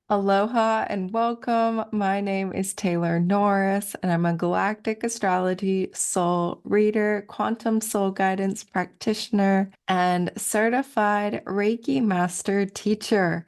Aloha and welcome. My name is Taylor Norris, and I'm a Galactic Astrology Soul Reader, Quantum Soul Guidance Practitioner, and Certified Reiki Master Teacher.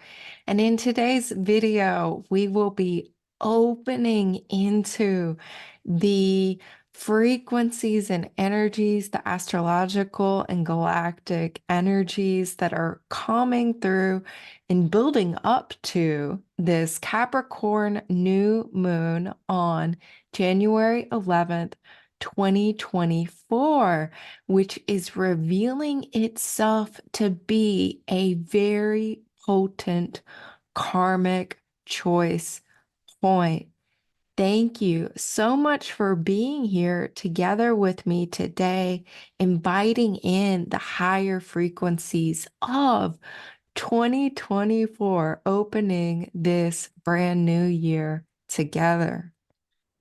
And in today's video, we will be opening into the frequencies and energies, the astrological and galactic energies that are coming through and building up to this Capricorn new moon on January 11th, 2024, which is revealing itself to be a very potent karmic choice point. Thank you so much for being here together with me today, inviting in the higher frequencies of 2024, opening this brand new year together.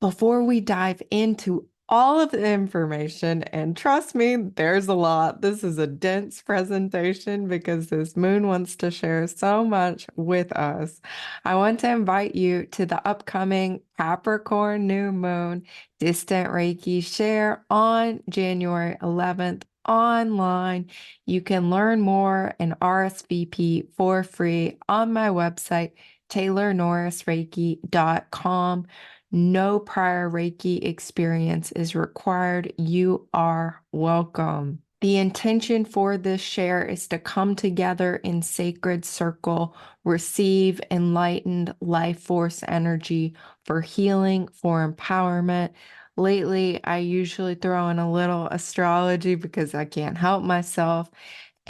Before we dive into all of the information, and trust me, there's a lot. This is a dense presentation because this moon wants to share so much with us. I want to invite you to the upcoming Capricorn new moon Distant Reiki Share on January 11th online. You can learn more and RSVP for free on my website, taylornorrisreiki.com. No prior Reiki experience is required. You are welcome. The intention for this share is to come together in sacred circle, receive enlightened life force energy for healing, for empowerment. Lately, I usually throw in a little astrology because I can't help myself.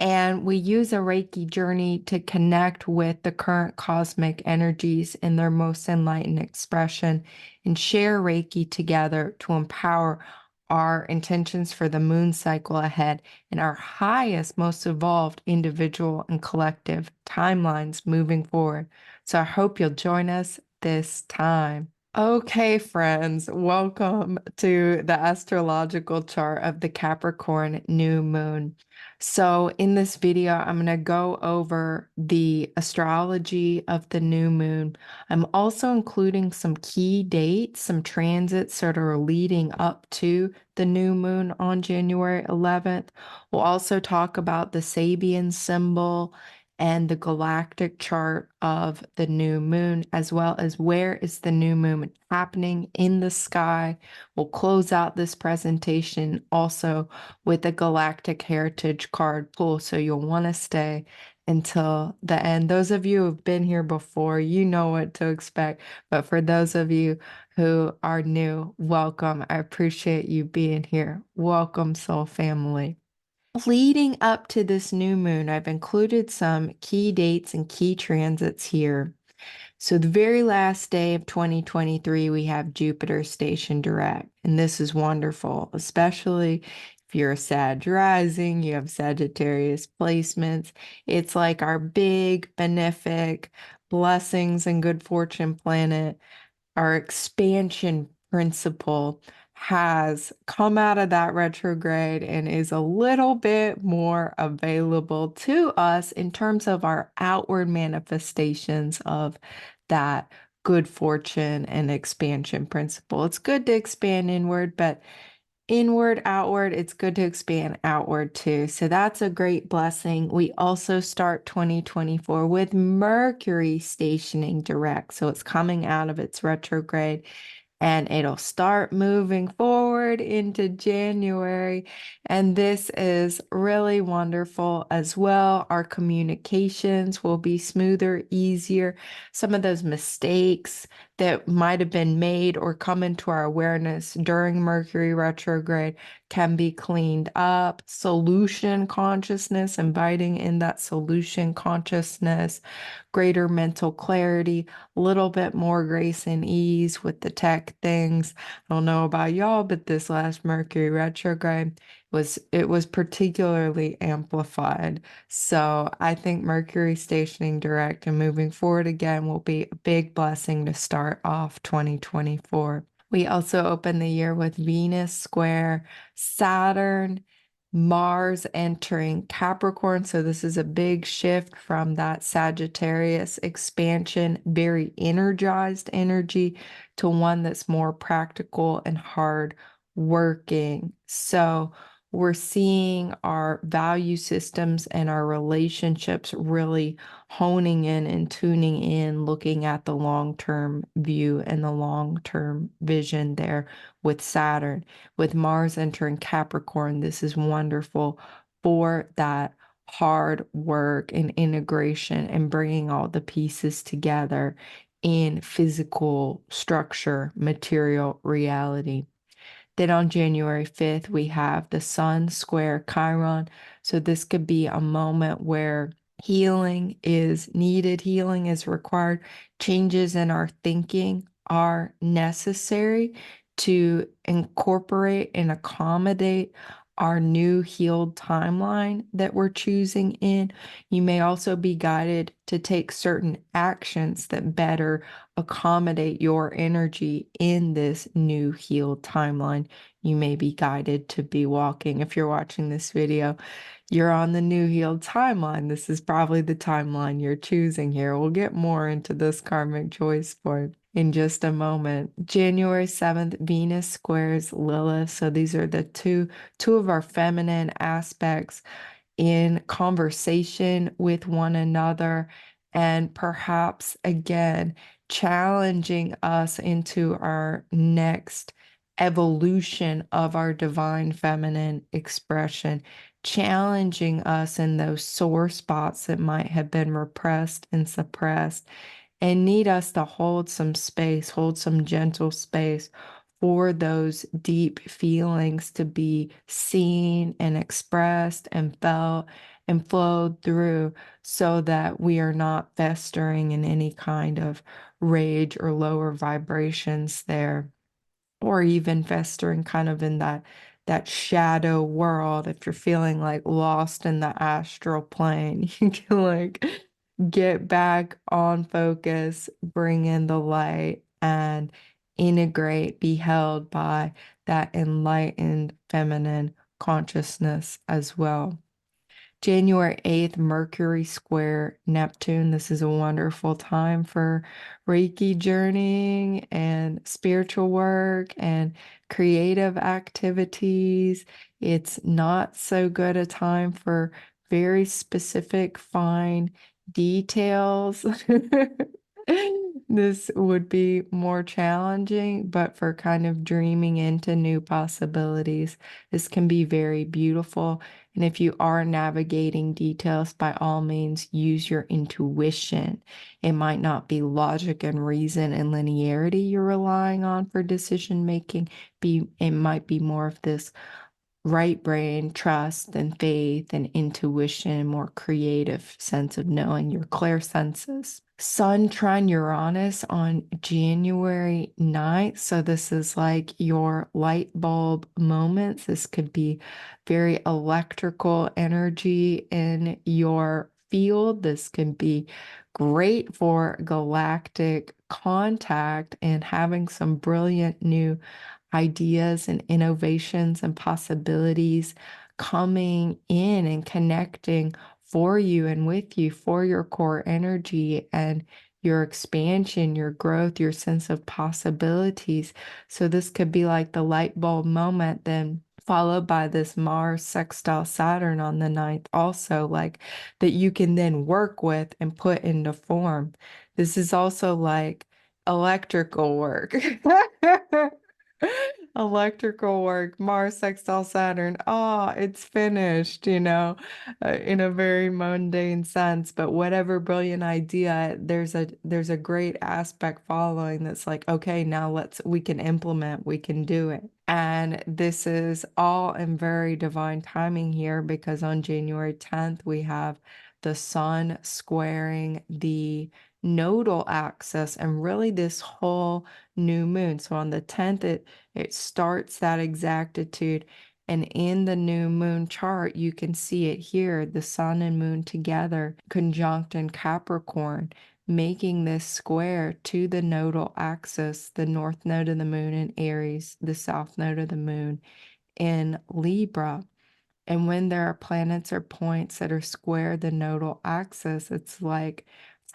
And we use a Reiki journey to connect with the current cosmic energies in their most enlightened expression and share Reiki together to empower our intentions for the moon cycle ahead and our highest, most evolved individual and collective timelines moving forward. So I hope you'll join us this time. Okay, friends, welcome to the astrological chart of the Capricorn new moon. So in this video, I'm going to go over the astrology of the new moon. I'm also including some key dates, some transits that are leading up to the new moon on January 11th. We'll also talk about the Sabian symbol and the galactic chart of the new moon, as well as where is the new moon happening in the sky. We'll close out this presentation also with a galactic heritage card pull, so you'll want to stay until the end. Those of you who've been here before, you know what to expect. But for those of you who are new, welcome. I appreciate you being here. Welcome, soul family. Leading up to this new moon, I've included some key dates and key transits here. So the very last day of 2023, we have Jupiter station direct, and this is wonderful, especially if you're a Sag rising, you have Sagittarius placements. It's like our big benefic blessings and good fortune planet, our expansion principle has come out of that retrograde and is a little bit more available to us in terms of our outward manifestations of that good fortune and expansion principle. It's good to expand inward, but inward, outward, it's good to expand outward too. So that's a great blessing. We also start 2024 with Mercury stationing direct. So it's coming out of its retrograde and it'll start moving forward into January. And this is really wonderful as well. Our communications will be smoother, easier. Some of those mistakes that might have been made or come into our awareness during Mercury retrograde can be cleaned up. Solution consciousness, inviting in that solution consciousness, greater mental clarity, a little bit more grace and ease with the tech things. I don't know about y'all, but this last Mercury retrograde was particularly amplified. So I think Mercury stationing direct and moving forward again will be a big blessing to start off 2024. We also open the year with Venus square Saturn Mars entering Capricorn. So this is a big shift from that Sagittarius expansion, very energized energy, to one that's more practical and hard working. So we're seeing our value systems and our relationships really honing in and tuning in, looking at the long-term view and the long-term vision there with Saturn. With Mars entering Capricorn, this is wonderful for that hard work and integration and bringing all the pieces together in physical structure, material reality. Then on January 5th, we have the Sun square Chiron. So this could be a moment where healing is needed, healing is required, changes in our thinking are necessary to incorporate and accommodate our new healed timeline that we're choosing in. You may also be guided to take certain actions that better accommodate your energy in this new healed timeline. You may be guided to be walking. If you're watching this video, you're on the new healed timeline. This is probably the timeline you're choosing here. We'll get more into this karmic choice point in just a moment. January 7th, Venus squares Lilith. So these are the two of our feminine aspects in conversation with one another, and perhaps again challenging us into our next evolution of our divine feminine expression, challenging us in those sore spots that might have been repressed and suppressed, and need us to hold some space, hold some gentle space for those deep feelings to be seen and expressed and felt and flowed through, so that we are not festering in any kind of rage or lower vibrations there, or even festering kind of in that shadow world. If you're feeling like lost in the astral plane, you can like get back on focus, bring in the light, and integrate, be held by that enlightened feminine consciousness as well. January 8th, Mercury square Neptune. This is a wonderful time for Reiki journeying and spiritual work and creative activities. It's not so good a time for very specific, fine details. This would be more challenging, but for kind of dreaming into new possibilities, this can be very beautiful. And if you are navigating details, by all means, use your intuition. It might not be logic and reason and linearity you're relying on for decision making. It might be more of this right brain trust and faith and intuition, more creative sense of knowing, your clairsenses. Sun trine Uranus on January 9th. So this is like your light bulb moments. This could be very electrical energy in your field. This can be great for galactic contact and having some brilliant new ideas and innovations and possibilities coming in and connecting for you and with you for your core energy and your expansion, your growth, your sense of possibilities. So this could be like the light bulb moment, then followed by this Mars sextile Saturn on the 9th, also like that you can then work with and put into form. This is also like electrical work. Electrical work, Mars sextile Saturn. Ah, it's finished, in a very mundane sense. But whatever brilliant idea, there's a great aspect following that's like, okay, now we can implement, we can do it. And this is all in very divine timing here, because on January 10th, we have the Sun squaring the nodal axis and really this whole new moon. So on the 10th, it starts that exactitude. And in the new moon chart, you can see it here, the sun and moon together, conjunct in Capricorn, making this square to the nodal axis, the north node of the moon in Aries, the south node of the moon in Libra. And when there are planets or points that are square the nodal axis, it's like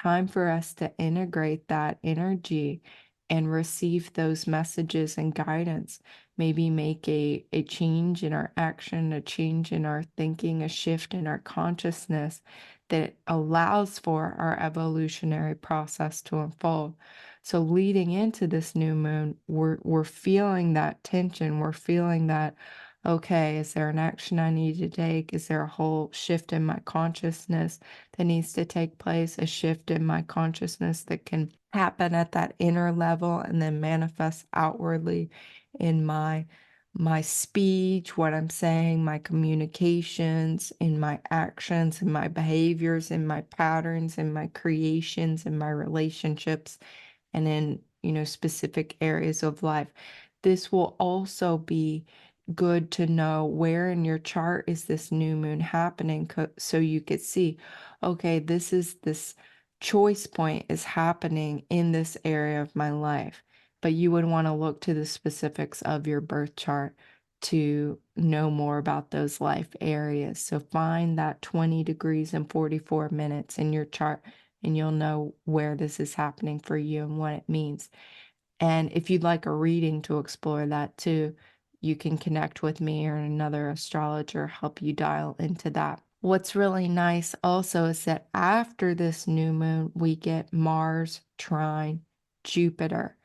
time for us to integrate that energy and receive those messages and guidance. Maybe make a change in our action, a change in our thinking, a shift in our consciousness that allows for our evolutionary process to unfold. So leading into this new moon, we're feeling that tension. We're feeling that, okay, is there an action I need to take? Is there a whole shift in my consciousness that needs to take place? A shift in my consciousness that can happen at that inner level and then manifest outwardly in my speech, what I'm saying, my communications, in my actions, in my behaviors, in my patterns, in my creations, in my relationships, and in, specific areas of life. This will also be good to know where in your chart is this new moon happening, so you could see, okay, this choice point is happening in this area of my life. But you would want to look to the specifics of your birth chart to know more about those life areas. So find that 20 degrees and 44 minutes in your chart, and you'll know where this is happening for you and what it means. And if you'd like a reading to explore that too, you can connect with me or another astrologer, help you dial into that. What's really nice also is that after this new moon, we get Mars trine Jupiter.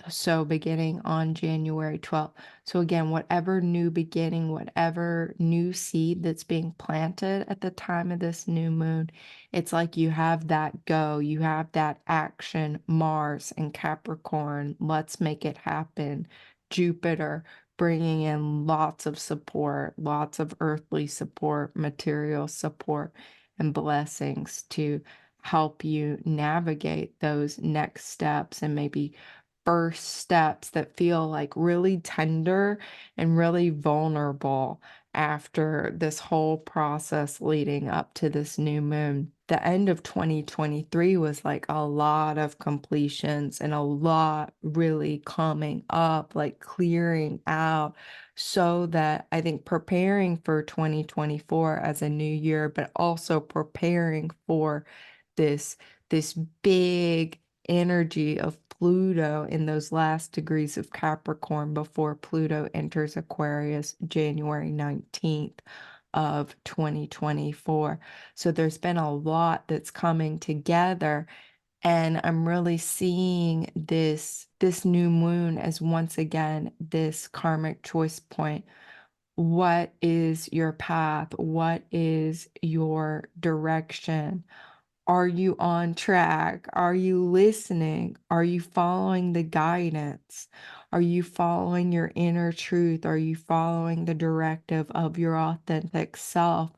So beginning on January 12th. So again, whatever new beginning, whatever new seed that's being planted at the time of this new moon, it's like you have that go, you have that action, Mars and Capricorn, let's make it happen. Jupiter bringing in lots of support, lots of earthly support, material support, and blessings to help you navigate those next steps and maybe first steps that feel like really tender and really vulnerable after this whole process leading up to this new moon. The end of 2023 was like a lot of completions and a lot really coming up, like clearing out, so that I think preparing for 2024 as a new year, but also preparing for this this big energy of Pluto in those last degrees of Capricorn before Pluto enters Aquarius January 19th of 2024. So there's been a lot that's coming together, and I'm really seeing this new moon as once again this karmic choice point. What is your path? What is your direction? Are you on track? Are you listening? Are you following the guidance? Are you following your inner truth? Are you following the directive of your authentic self?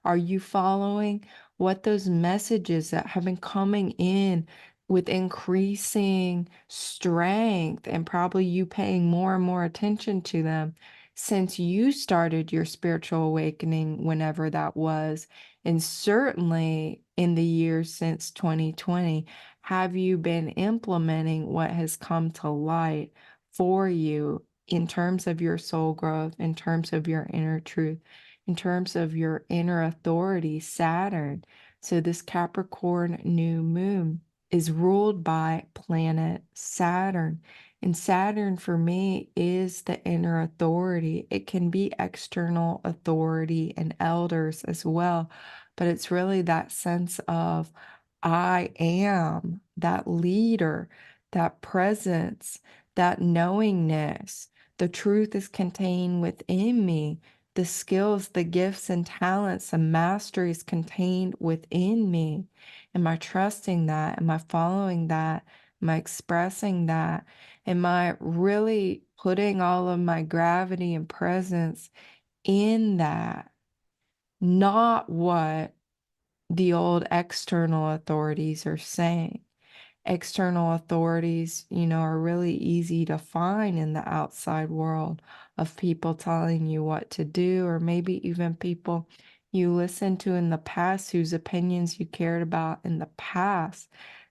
Are you following what those messages that have been coming in with increasing strength, and probably you paying more and more attention to them since you started your spiritual awakening, whenever that was? And certainly in the years since 2020, have you been implementing what has come to light for you in terms of your soul growth, in terms of your inner truth, in terms of your inner authority, Saturn? So this Capricorn new moon is ruled by planet Saturn. And Saturn for me is the inner authority. It can be external authority and elders as well, but it's really that sense of I am that leader, that presence, that knowingness. The truth is contained within me. The skills, the gifts and talents, the mastery is contained within me. Am I trusting that? Am I following that? Am I expressing that? Am I really putting all of my gravity and presence in that? Not what the old external authorities are saying. External authorities, are really easy to find in the outside world, of people telling you what to do, or maybe even people you listened to in the past whose opinions you cared about in the past.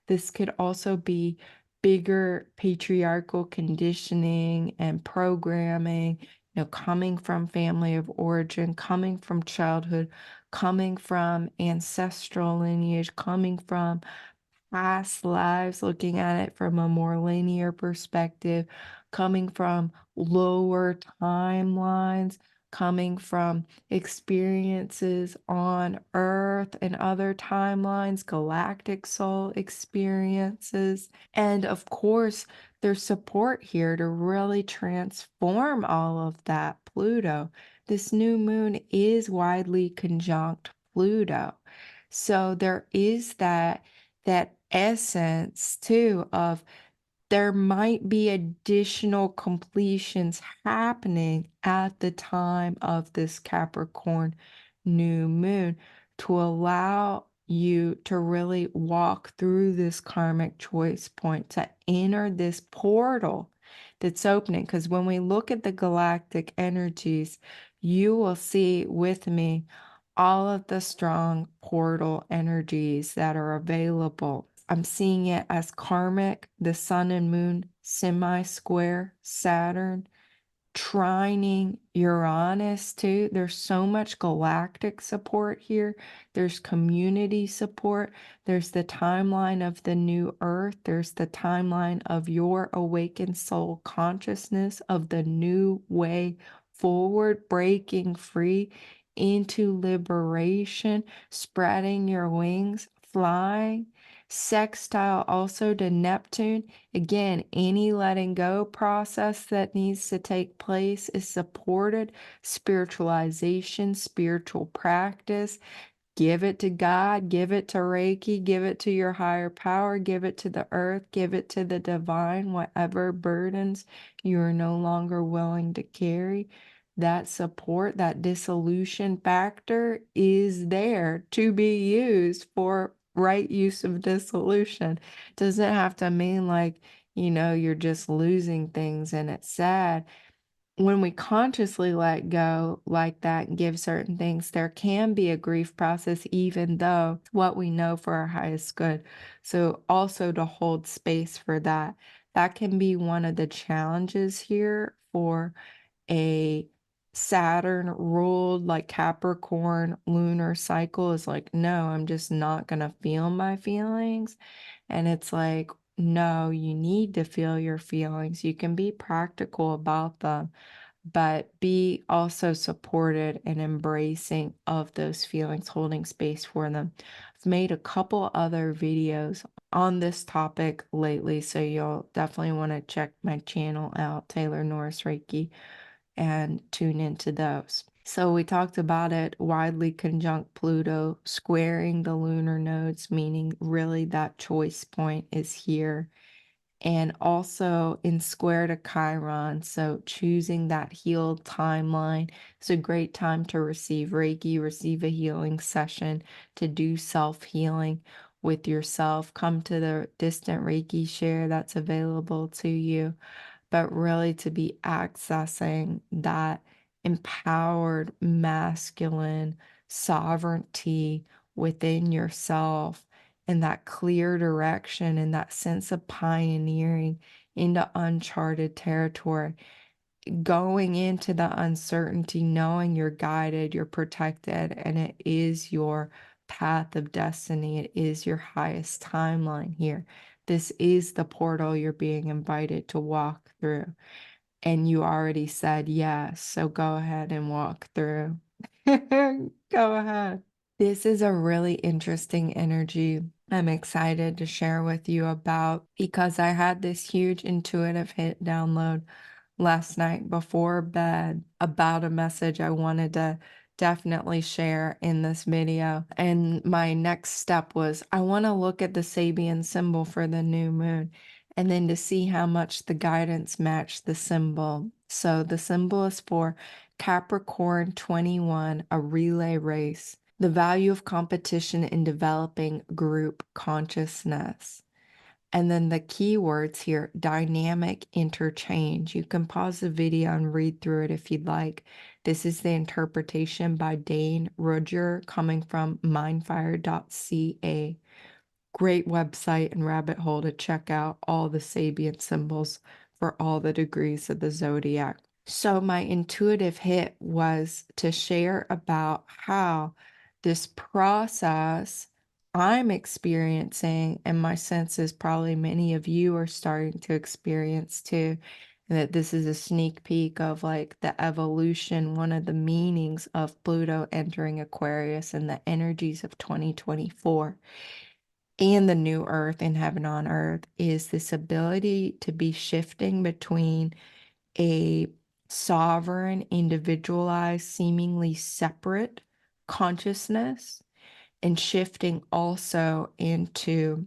This could also be bigger patriarchal conditioning and programming coming from family of origin, coming from childhood, coming from ancestral lineage, coming from past lives, looking at it from a more linear perspective, coming from lower timelines, coming from experiences on Earth and other timelines, galactic soul experiences. And of course, there's support here to really transform all of that Pluto. This new moon is widely conjunct Pluto. So there is that essence too of there might be additional completions happening at the time of this Capricorn new moon to allow you to really walk through this karmic choice point, to enter this portal that's opening. Because when we look at the galactic energies, you will see with me all of the strong portal energies that are available. I'm seeing it as karmic, the sun and moon semi-square Saturn, trining Uranus too. There's so much galactic support here. There's community support. There's the timeline of the new earth. There's the timeline of your awakened soul consciousness of the new way forward, breaking free into liberation, spreading your wings, flying. Sextile also to Neptune. Again, any letting go process that needs to take place is supported. Spiritualization, spiritual practice. Give it to God, give it to Reiki, give it to your higher power, give it to the earth, give it to the divine, whatever burdens you are no longer willing to carry. That support, that dissolution factor is there to be used for right use of dissolution. Doesn't have to mean like, you're just losing things and it's sad. When we consciously let go like that and give certain things, there can be a grief process, even though it's what we know for our highest good. So also to hold space for that. That can be one of the challenges here for a Saturn ruled like Capricorn lunar cycle is like, no, I'm just not going to feel my feelings. And it's like, no, you need to feel your feelings. You can be practical about them, but be also supported and embracing of those feelings, holding space for them. I've made a couple other videos on this topic lately, so you'll definitely want to check my channel out, Taylor Norris Reiki, and tune into those. So we talked about it, widely conjunct Pluto, squaring the lunar nodes, meaning really that choice point is here. And also in square to Chiron, so choosing that healed timeline. It's a great time to receive Reiki, receive a healing session, to do self-healing with yourself. Come to the Distant Reiki Share that's available to you, but really to be accessing that empowered masculine sovereignty within yourself and that clear direction and that sense of pioneering into uncharted territory. Going into the uncertainty, knowing you're guided, you're protected, and it is your path of destiny. It is your highest timeline here. This is the portal you're being invited to walk through. And you already said yes, so go ahead and walk through. Go ahead. This is a really interesting energy I'm excited to share with you about because I had this huge intuitive hit download last night before bed about a message I wanted to definitely share in this video. And my next step was I want to look at the Sabian symbol for the new moon and then to see how much the guidance matched the symbol. So the symbol is for Capricorn 21, a relay race. The value of competition in developing group consciousness. And then the keywords here, dynamic interchange. You can pause the video and read through it if you'd like. This is the interpretation by Dane Rudger coming from mindfire.ca. Great website and rabbit hole to check out all the Sabian symbols for all the degrees of the zodiac. So my intuitive hit was to share about how this process I'm experiencing, and my sense is probably many of you are starting to experience too, and that this is a sneak peek of like the evolution, one of the meanings of Pluto entering Aquarius and the energies of 2024 and the new earth and heaven on earth is this ability to be shifting between a sovereign, individualized, seemingly separate consciousness and shifting also into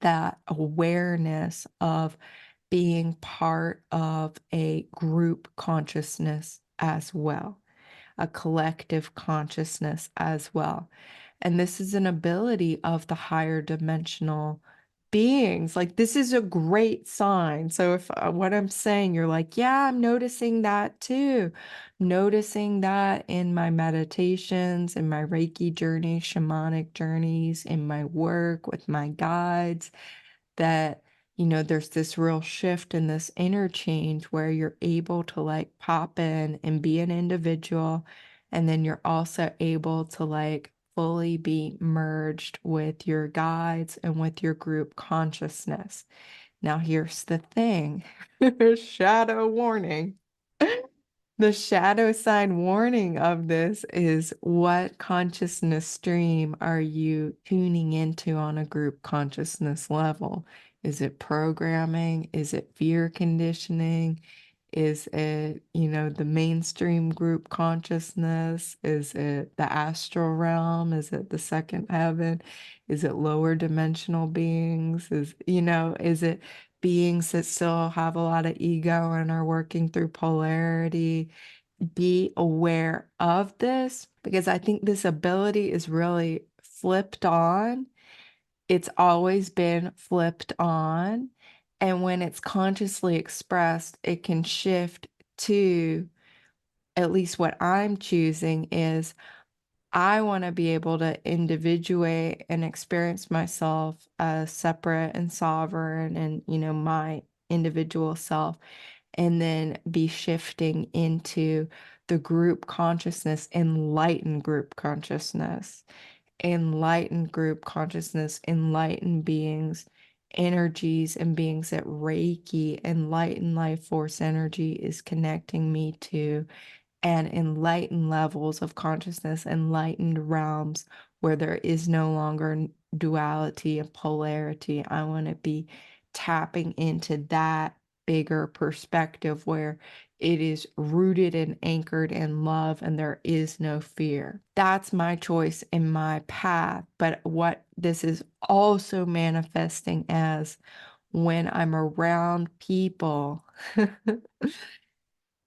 that awareness of being part of a group consciousness as well, a collective consciousness as well. And this is an ability of the higher dimensional beings. Like, this is a great sign. So, if what I'm saying, you're like, yeah, I'm noticing that too. Noticing that in my meditations, in my Reiki journey, shamanic journeys, in my work with my guides, that there's this real shift in this interchange where you're able to like pop in and be an individual, and then you're also able to like fully be merged with your guides and with your group consciousness. Now here's the thing. Shadow warning. The shadow sign warning of this is, what consciousness stream are you tuning into on a group consciousness level? Is it programming? Is it fear conditioning? Is it, the mainstream group consciousness? Is it the astral realm? Is it the second heaven? Is it lower dimensional beings? Is it beings that still have a lot of ego and are working through polarity? Be aware of this, because I think this ability is really flipped on. It's always been flipped on. And when it's consciously expressed, it can shift to, at least what I'm choosing is, I want to be able to individuate and experience myself as separate and sovereign and, my individual self, and then be shifting into the group consciousness, enlightened group consciousness, enlightened beings, energies, and beings that Reiki, enlightened life force energy is connecting me to, and enlightened levels of consciousness, enlightened realms where there is no longer duality and polarity. I want to be tapping into that bigger perspective where it is rooted and anchored in love and there is no fear. That's my choice in my path. But what this is also manifesting as, when I'm around people,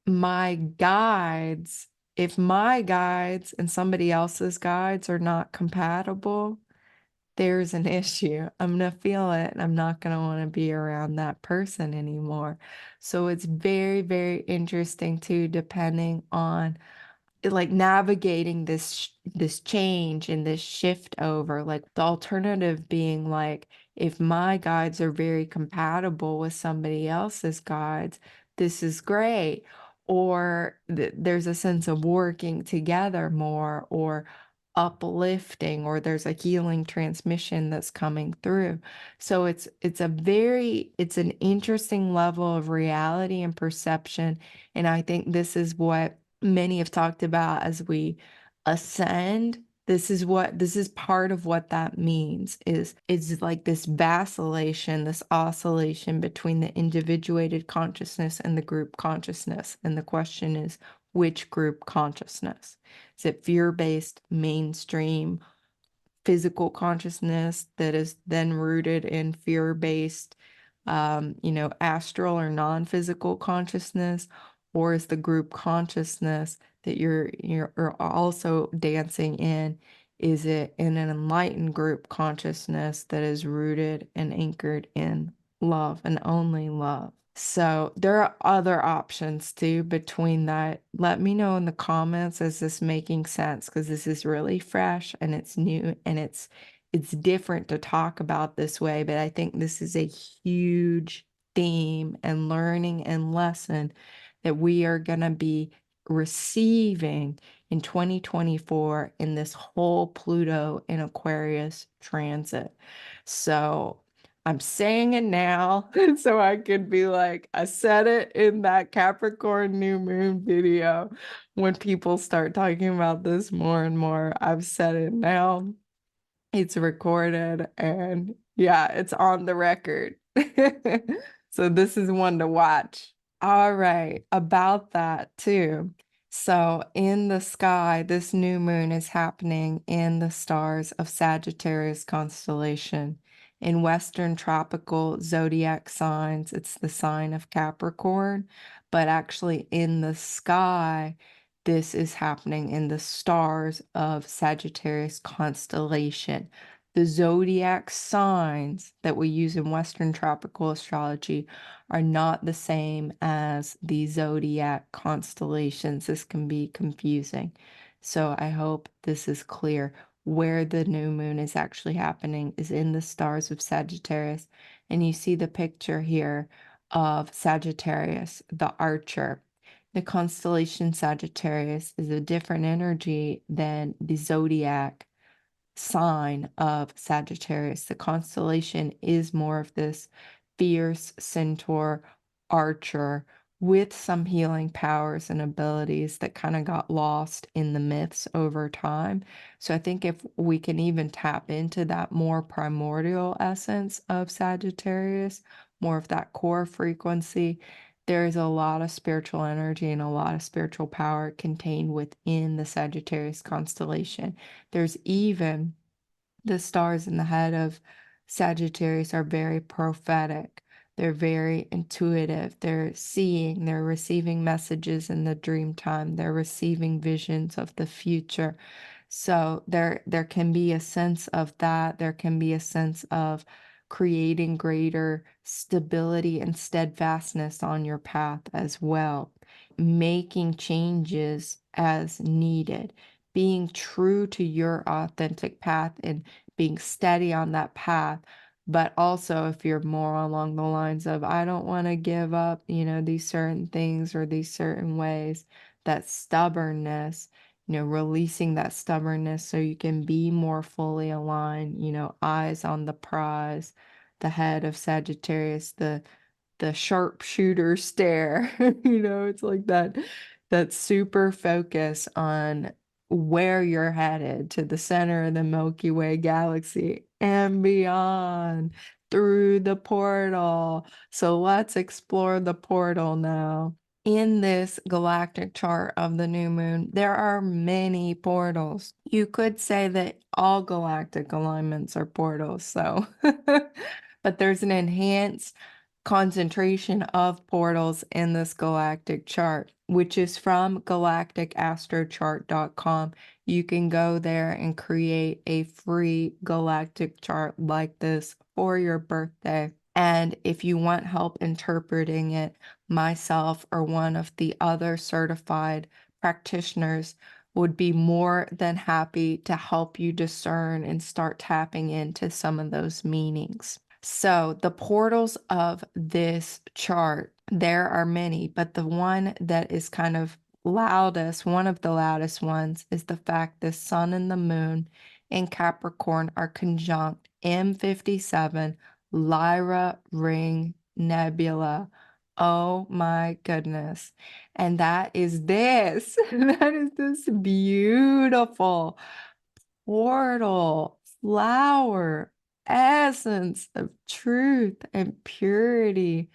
my guides, if my guides and somebody else's guides are not compatible, there's an issue. I'm going to feel it and I'm not going to want to be around that person anymore. So it's very, very interesting too, depending on like navigating this change and this shift over, like the alternative being like, if my guides are very compatible with somebody else's guides, this is great. Or there's a sense of working together more, or uplifting, or there's a healing transmission that's coming through. So it's an interesting level of reality and perception. And I think this is what many have talked about as we ascend. This is part of what that means, is like this vacillation, this oscillation between the individuated consciousness and the group consciousness. And the question is, which group consciousness? Is it fear-based, mainstream, physical consciousness that is then rooted in fear-based, astral or non-physical consciousness? Or is the group consciousness that you're also dancing in, is it in an enlightened group consciousness that is rooted and anchored in love and only love? So there are other options too between that. Let me know in the comments, is this making sense? Because this is really fresh and it's new and it's different to talk about this way, but I think this is a huge theme and learning and lesson that we are going to be receiving in 2024 in this whole Pluto in Aquarius transit. So I'm saying it now so I could be like, I said it in that Capricorn new moon video. When people start talking about this more and more, I've said it now. It's recorded and yeah, it's on the record. So this is one to watch. All right, about that too. So in the sky, this new moon is happening in the stars of Sagittarius constellation. In Western tropical zodiac signs, it's the sign of Capricorn, but actually in the sky, this is happening in the stars of Sagittarius constellation. The zodiac signs that we use in Western tropical astrology are not the same as the zodiac constellations. This can be confusing. So I hope this is clear. Where the new moon is actually happening is in the stars of Sagittarius. And you see the picture here of Sagittarius, the archer. The constellation Sagittarius is a different energy than the zodiac sign of Sagittarius. The constellation is more of this fierce centaur archer with some healing powers and abilities that kind of got lost in the myths over time. So I think if we can even tap into that more primordial essence of Sagittarius, more of that core frequency, there is a lot of spiritual energy and a lot of spiritual power contained within the Sagittarius constellation. There's even the stars in the head of Sagittarius are very prophetic. They're very intuitive. They're seeing, they're receiving messages in the dream time. They're receiving visions of the future. So there can be a sense of that. There can be a sense of creating greater stability and steadfastness on your path as well, making changes as needed, being true to your authentic path and being steady on that path. But also, if you're more along the lines of, I don't want to give up, these certain things or these certain ways, that stubbornness, releasing that stubbornness so you can be more fully aligned, eyes on the prize, the head of Sagittarius, the sharpshooter stare. It's like that super focus on where you're headed, to the center of the Milky Way galaxy and beyond, through the portal. So let's explore the portal now. In this galactic chart of the new moon, there are many portals. You could say that all galactic alignments are portals, so but there's an enhanced concentration of portals in this galactic chart, which is from galacticastrochart.com. You can go there and create a free galactic chart like this for your birthday. And if you want help interpreting it, myself or one of the other certified practitioners would be more than happy to help you discern and start tapping into some of those meanings. So the portals of this chart, there are many, but the one that is kind of loudest, one of the loudest ones, is the fact the sun and the moon in Capricorn are conjunct M57 Lyra Ring Nebula. Oh my goodness. And that is this. That is this beautiful portal, flower, essence of truth and purity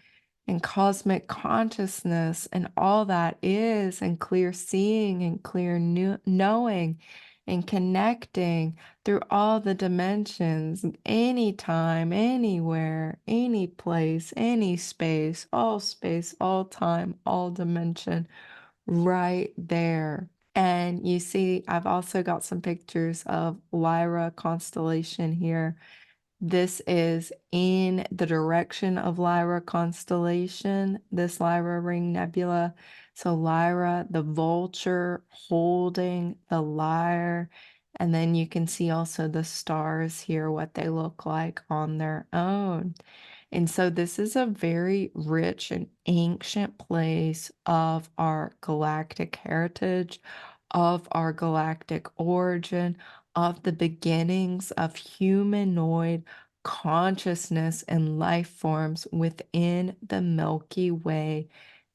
and cosmic consciousness and all that is, and clear seeing and clear knowing and connecting through all the dimensions, anytime, anywhere, any place, any space, all time, all dimension, right there. And you see, I've also got some pictures of Lyra constellation here. This is in the direction of Lyra constellation, this Lyra ring nebula. So Lyra, the vulture holding the lyre. And then you can see also the stars here, what they look like on their own. And so this is a very rich and ancient place of our galactic heritage, of our galactic origin, of the beginnings of humanoid consciousness and life forms within the Milky Way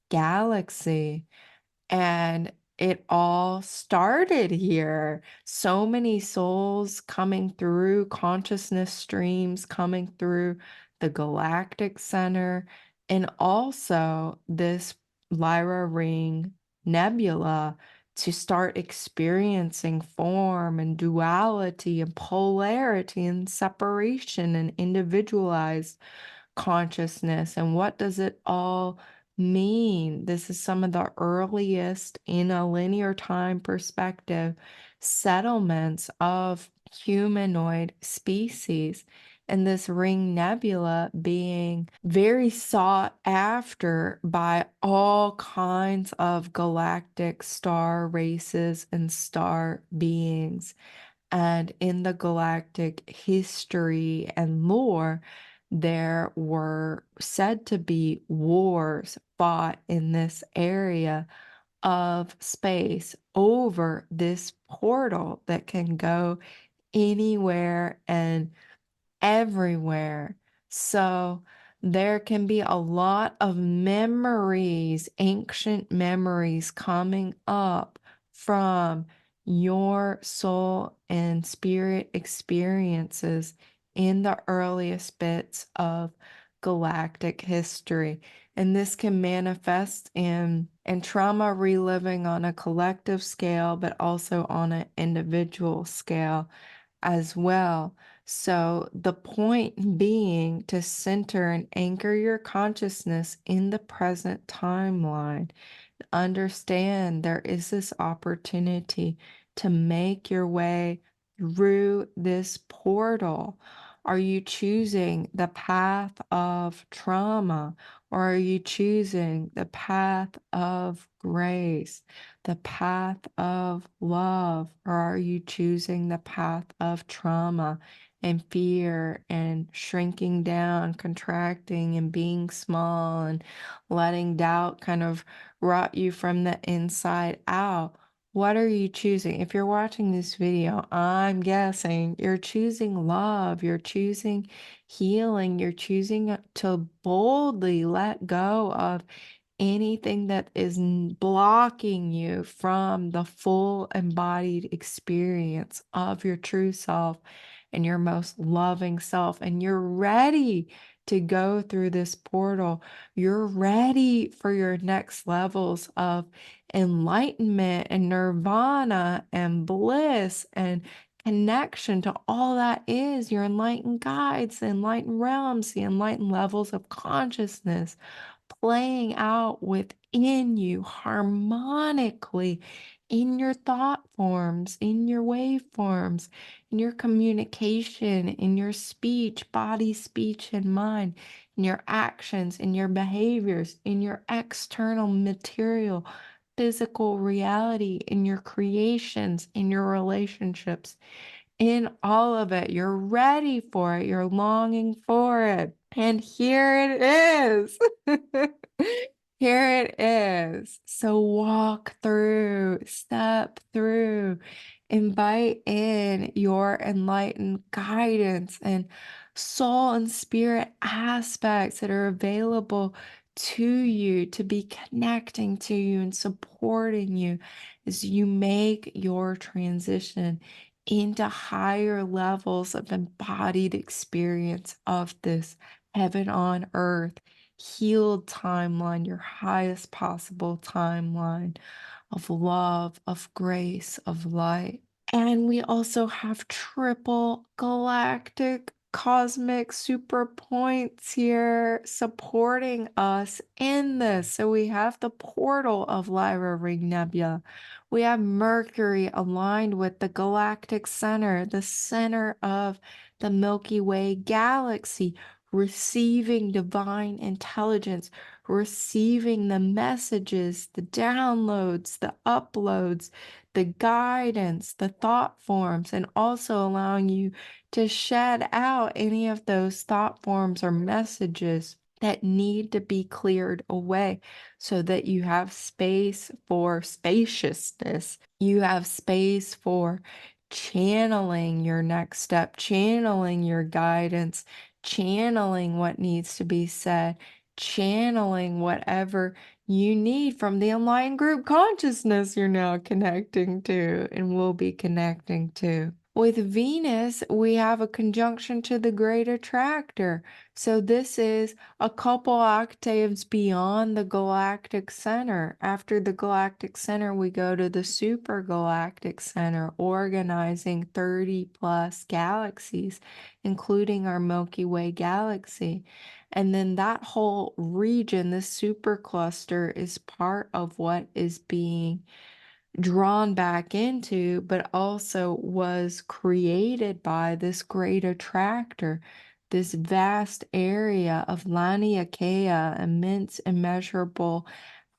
galaxy. And it all started here. So many souls coming through, consciousness streams coming through the galactic center, and also this Lyra Ring nebula to start experiencing form and duality and polarity and separation and individualized consciousness. And what does it all mean? This is some of the earliest, in a linear time perspective, settlements of humanoid species. And this ring nebula being very sought after by all kinds of galactic star races and star beings. And in the galactic history and lore, there were said to be wars fought in this area of space over this portal that can go anywhere and everywhere. So there can be a lot of memories, ancient memories coming up from your soul and spirit experiences in the earliest bits of galactic history. And this can manifest in trauma reliving on a collective scale, but also on an individual scale as well. So, the point being to center and anchor your consciousness in the present timeline. Understand there is this opportunity to make your way through this portal. Are you choosing the path of trauma, or are you choosing the path of grace, the path of love, or are you choosing the path of trauma and fear and shrinking down, contracting and being small and letting doubt kind of rot you from the inside out? What are you choosing? If you're watching this video, I'm guessing you're choosing love, you're choosing healing, you're choosing to boldly let go of anything that is blocking you from the full embodied experience of your true self and your most loving self. And you're ready to go through this portal. You're ready for your next levels of enlightenment and nirvana and bliss and connection to all that is your enlightened guides, the enlightened realms, the enlightened levels of consciousness playing out within you harmonically in your thought forms, in your waveforms, in your communication, in your speech, body, speech, and mind, in your actions, in your behaviors, in your external material, physical reality, in your creations, in your relationships, in all of it. You're ready for it. You're longing for it. And here it is. Here it is. So walk through, step through, invite in your enlightened guidance and soul and spirit aspects that are available to you to be connecting to you and supporting you as you make your transition into higher levels of embodied experience of this heaven on earth, healed timeline, your highest possible timeline of love, of grace, of light. And we also have triple galactic cosmic super points here supporting us in this. So we have the portal of Lyra Ring Nebula. We have Mercury aligned with the galactic center, the center of the Milky Way galaxy, receiving divine intelligence, receiving the messages, the downloads, the uploads, the guidance, the thought forms, and also allowing you to shed out any of those thought forms or messages that need to be cleared away so that you have space for spaciousness. You have space for channeling your next step, channeling your guidance, channeling what needs to be said, channeling whatever you need from the aligned group consciousness you're now connecting to and will be connecting to. With Venus, we have a conjunction to the great attractor. So this is a couple octaves beyond the galactic center. After the galactic center, we go to the super galactic center, organizing 30 plus galaxies, including our Milky Way galaxy. And then that whole region, this supercluster, is part of what is being drawn back into, but also was created by this great attractor, this vast area of Laniakea, immense, immeasurable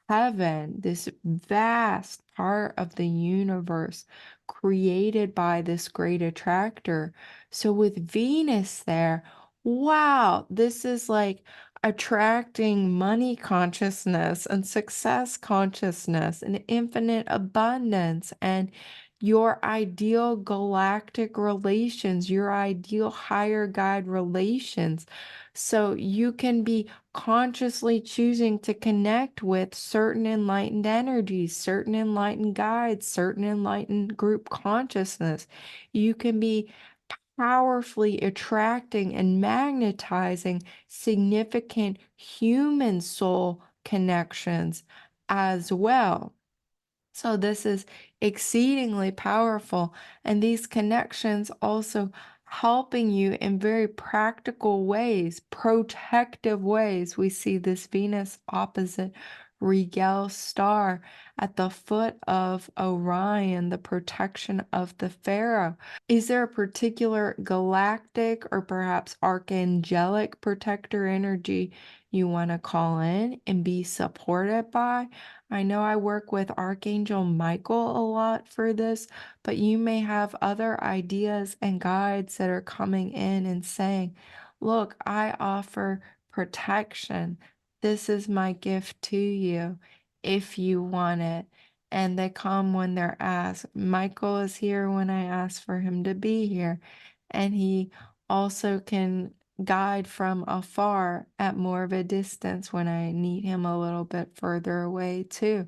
heaven, this vast part of the universe created by this great attractor. So with Venus there, wow, this is like attracting money consciousness and success consciousness and infinite abundance and your ideal galactic relations, your ideal higher guide relations. So you can be consciously choosing to connect with certain enlightened energies, certain enlightened guides, certain enlightened group consciousness. You can be powerfully attracting and magnetizing significant human soul connections as well. So this is exceedingly powerful. And these connections also helping you in very practical ways, protective ways. We see this Venus opposite Regal star at the foot of Orion, the protection of the Pharaoh. Is there a particular galactic or perhaps archangelic protector energy you want to call in and be supported by? I know I work with Archangel Michael a lot for this, but you may have other ideas and guides that are coming in and saying, look, I offer protection. This is my gift to you if you want it. And they come when they're asked. Michael is here when I ask for him to be here. And he also can guide from afar at more of a distance when I need him a little bit further away too.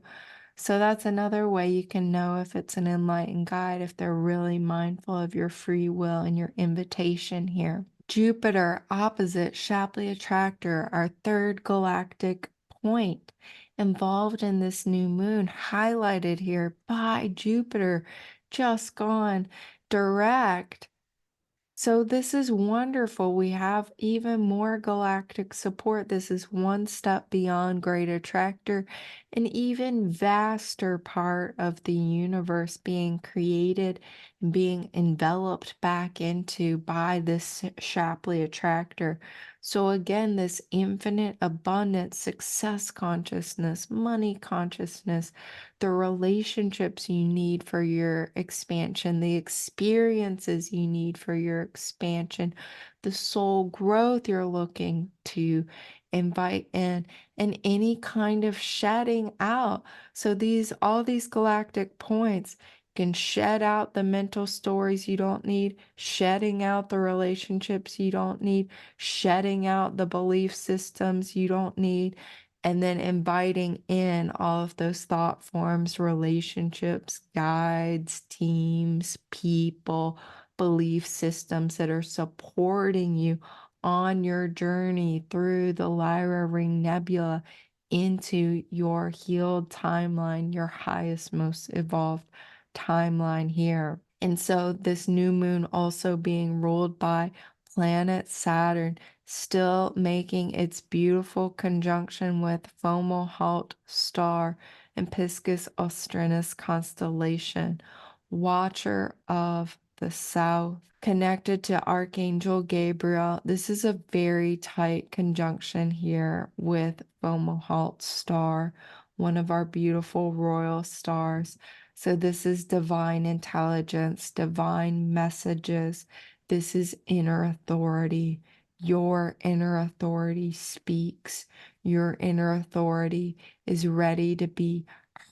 So that's another way you can know if it's an enlightened guide, if they're really mindful of your free will and your invitation here. Jupiter opposite Shapley Attractor, our third galactic point involved in this new moon, highlighted here by Jupiter, just gone direct. So this is wonderful. We have even more galactic support. This is one step beyond Great Attractor, an even vaster part of the universe being created and being enveloped back into by this Shapley Attractor. So again, this infinite abundance, success consciousness, money consciousness, the relationships you need for your expansion, the experiences you need for your expansion, the soul growth you're looking to invite in, and any kind of shedding out. So all these galactic points can shed out the mental stories you don't need, shedding out the relationships you don't need, shedding out the belief systems you don't need, and then inviting in all of those thought forms, relationships, guides, teams, people, belief systems that are supporting you on your journey through the Lyra Ring Nebula into your healed timeline, your highest, most evolved timeline here. And so this new moon also being ruled by planet Saturn, still making its beautiful conjunction with Fomalhaut star and Piscis Austrinus constellation, Watcher of the South, connected to Archangel Gabriel. This is a very tight conjunction here with Fomalhaut star, one of our beautiful royal stars. So this is divine intelligence, divine messages. This is inner authority. Your inner authority speaks. Your inner authority is ready to be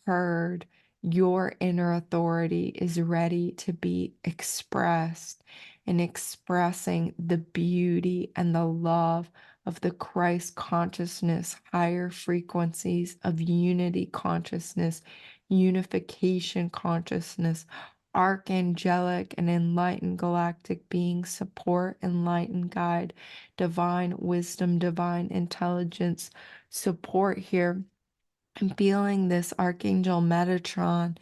heard. Your inner authority is ready to be expressed, and expressing the beauty and the love of the Christ consciousness, higher frequencies of unity consciousness, unification consciousness, archangelic and enlightened galactic beings support, enlightened guide, divine wisdom, divine intelligence support here. I'm feeling this Archangel Metatron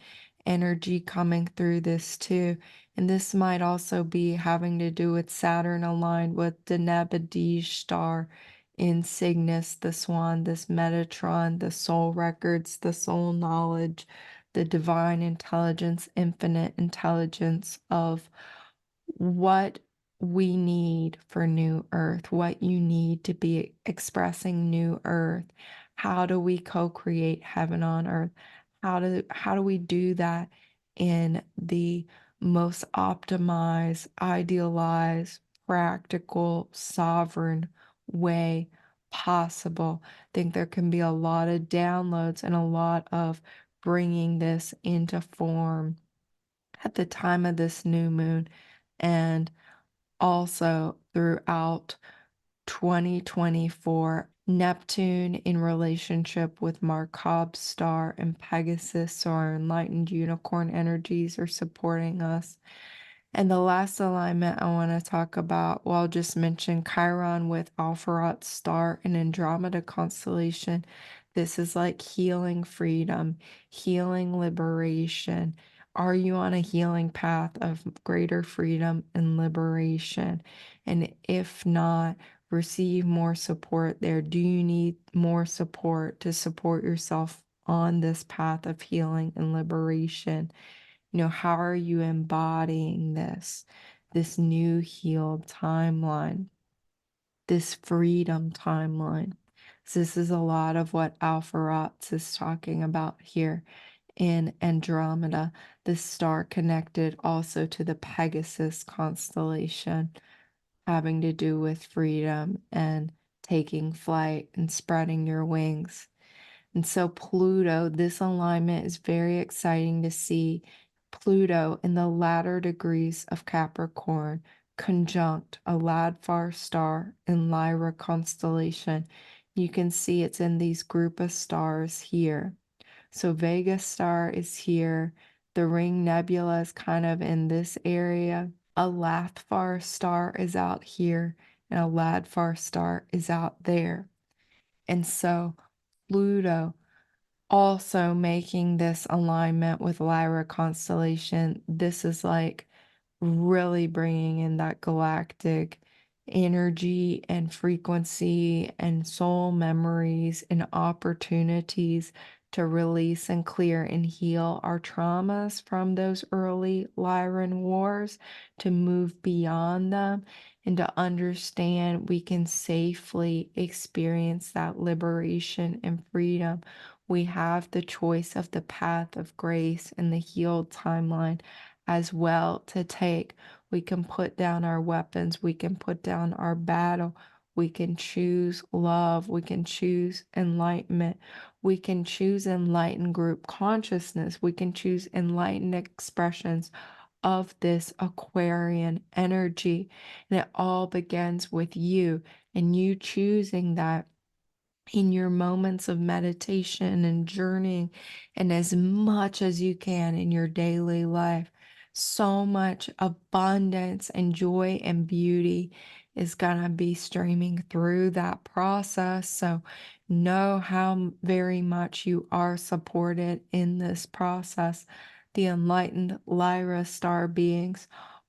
energy coming through this too. And this might also be having to do with Saturn aligned with the Nabadij star in Cygnus, the swan, this Metatron, the soul records, the soul knowledge, the divine intelligence, infinite intelligence of what we need for new earth, what you need to be expressing new earth. How do we co-create heaven on earth? How do we do that in the most optimized, idealized, practical, sovereign way possible? I think there can be a lot of downloads and a lot of bringing this into form at the time of this new moon and also throughout 2024. Neptune in relationship with Markov's star and Pegasus, so our enlightened unicorn energies are supporting us. And the last alignment I want to talk about, well, I'll just mention Chiron with Alpharat star and Andromeda constellation. This is like healing freedom, healing liberation. Are you on a healing path of greater freedom and liberation? And if not, receive more support there. Do you need more support to support yourself on this path of healing and liberation? How are you embodying this new healed timeline, this freedom timeline? So this is a lot of what Alpha is talking about here in Andromeda, this star connected also to the Pegasus constellation, having to do with freedom and taking flight and spreading your wings. And so Pluto, this alignment is very exciting to see. Pluto in the latter degrees of Capricorn, conjunct a Ladfar star in Lyra constellation. You can see it's in these group of stars here. So Vega star is here. The Ring Nebula is kind of in this area. A Lathfar star is out here, and a Ladfar star is out there. And so Pluto also making this alignment with Lyra constellation, this is like really bringing in that galactic energy and frequency and soul memories and opportunities to release and clear and heal our traumas from those early Lyran wars, to move beyond them and to understand we can safely experience that liberation and freedom. We have the choice of the path of grace and the healed timeline as well to take. We can put down our weapons, we can put down our battle, we can choose love, we can choose enlightenment, we can choose enlightened group consciousness, we can choose enlightened expressions of this Aquarian energy. And it all begins with you and you choosing that in your moments of meditation and journeying, and as much as you can in your daily life. So much abundance and joy and beauty is going to be streaming through that process. So know how very much you are supported in this process. The enlightened Lyra star beings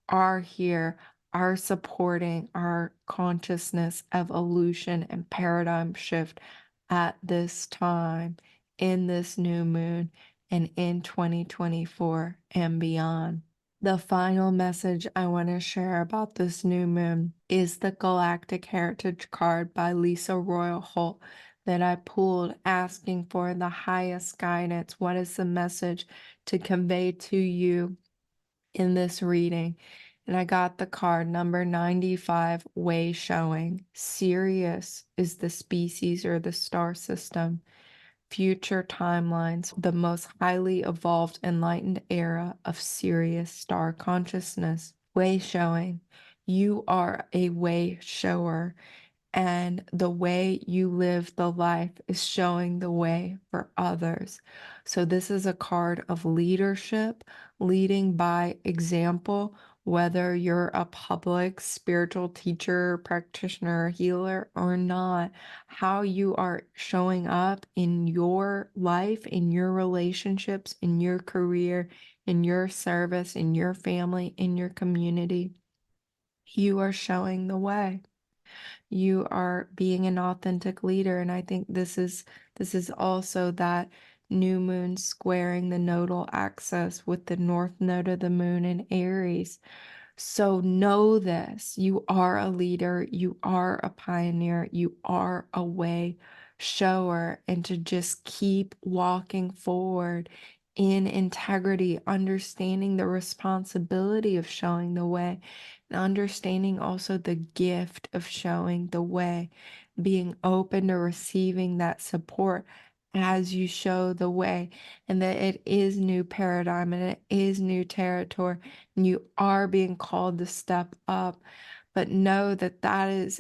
are here, are supporting our consciousness evolution and paradigm shift at this time, in this new moon, and in 2024 and beyond. The final message I want to share about this new moon is the Galactic Heritage card by Lisa Royal Holt. that I pulled, asking for the highest guidance. What is the message to convey to you in this reading? And I got the card number 95, way showing. Sirius is the species or the star system. Future timelines, the most highly evolved enlightened era of Sirius star consciousness. Way showing. You are a way shower, and the way you live the life is showing the way for others. So, this is a card of leadership, leading by example, whether you're a public spiritual teacher, practitioner, healer, or not. How you are showing up in your life, in your relationships, in your career, in your service, in your family, in your community. You are showing the way. You are being an authentic leader. And I think this is also that new moon squaring the nodal axis with the north node of the moon in Aries. So know this, you are a leader, you are a pioneer, you are a way shower, and to just keep walking forward in integrity, understanding the responsibility of showing the way, and understanding also the gift of showing the way, being open to receiving that support as you show the way, and that it is new paradigm and it is new territory, and you are being called to step up. But know that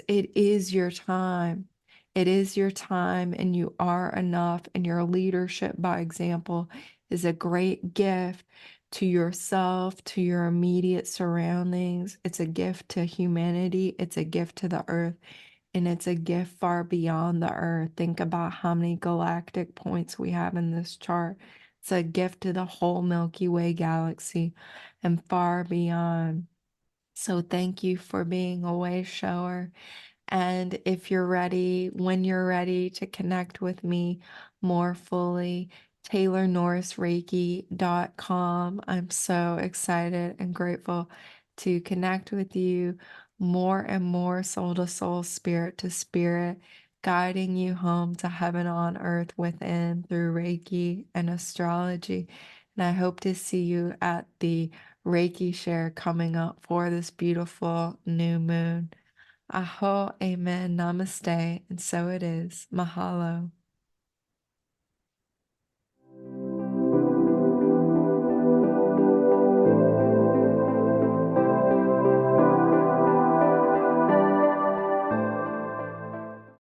it is your time. It is your time, and you are enough, and your leadership by example is a great gift to yourself, to your immediate surroundings. It's a gift to humanity. It's a gift to the earth, and it's a gift far beyond the earth. Think about how many galactic points we have in this chart. It's a gift to the whole Milky Way galaxy and far beyond. So thank you for being a way shower. And if you're ready, when you're ready to connect with me more fully, TaylorNorrisReiki.com. I'm so excited and grateful to connect with you more and more, soul to soul, spirit to spirit, guiding you home to heaven on earth within through Reiki and astrology. And I hope to see you at the Reiki share coming up for this beautiful new moon. Aho, amen, namaste, and so it is. Mahalo.